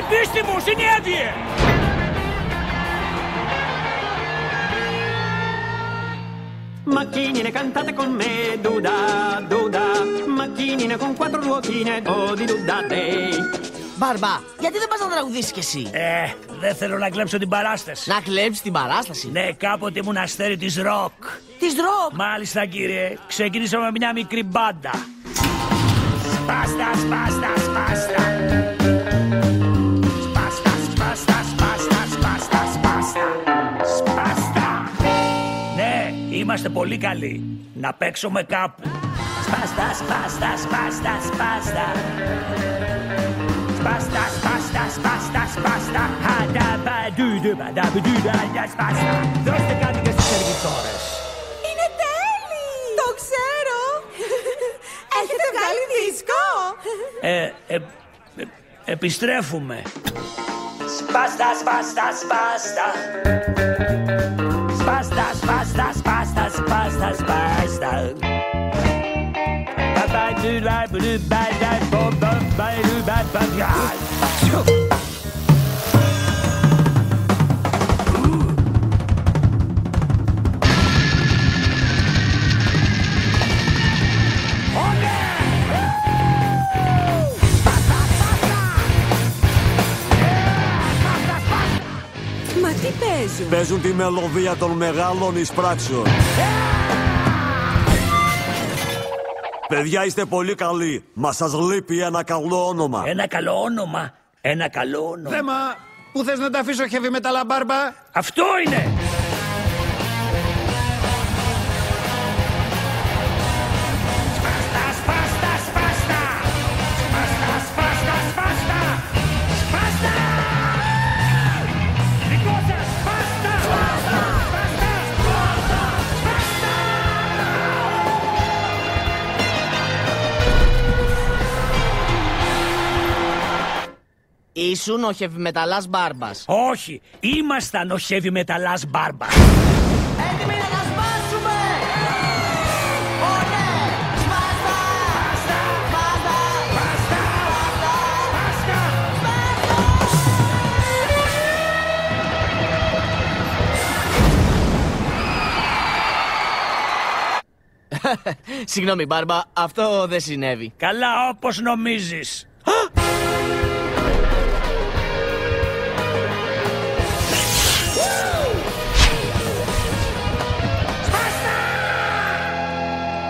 πίστη μου, συνέδειε! Macchinine cantate con me, duda, duda. Macchinine con quattro ruotine, oh di duda day. Μπάρμπα, γιατί δεν πας να τραγουδήσεις κι εσύ? Δεν θέλω να κλέψω την παράσταση. Να κλέψεις την παράσταση? Ναι, κάποτε ήμουν αστέρι της ροκ. Της ροκ? Μάλιστα, κύριε. Ξεκινήσαμε με μια μικρή μπάντα. Σπάστα, σπάστα, σπάστα. Σπάστα, σπάστα, σπάστα, σπάστα, σπάστα. Σπάστα. Ναι, είμαστε πολύ καλοί. Να παίξουμε κάπου. Σπάστα, σπάστα, σπάστα, σπάστα. Σπάστα, σπάστα, σπάστα, σπάστα. Σπάστα. Δώστε κάτι και στις σερβιτόρες. Είναι τέλει! Το ξέρω! Έχετε βγάλει δίσκο! Επιστρέφουμε. Σπάστα, σπάστα, σπάστα. Σπάστα, σπάστα, σπάστα, σπάστα, σπάστα. Μα τι παίζουν? Παίζουν τη μελωδία των μεγάλων εισπράξεων. Παιδιά, είστε πολύ καλοί. Μα σας λείπει ένα καλό όνομα. Ένα καλό όνομα. Ένα καλό όνομα. Θέμα, πού θες να τα αφήσω heavy metal, Μπάρμπα? Αυτό είναι. Σπάστα, σπάστα, σπάστα. Σπάστα, σπάστα, σπάστα. Σπάστα. Δικό σας, σπάστα. Σπάστα, σπάστα, σπάστα. Σπάστα. Ήσουν ο χεβιμεταλάς Μπάρμπας. Όχι, ήμασταν ο heavy μεταλλάς Μπάρμπα. Έτοιμοι να τα σπάσουμε! Ωραία! Σπάστα! Σπάστα! Σπάστα! Συγγνώμη Μπάρμπα, αυτό δεν συνέβη. Καλά όπως νομίζεις.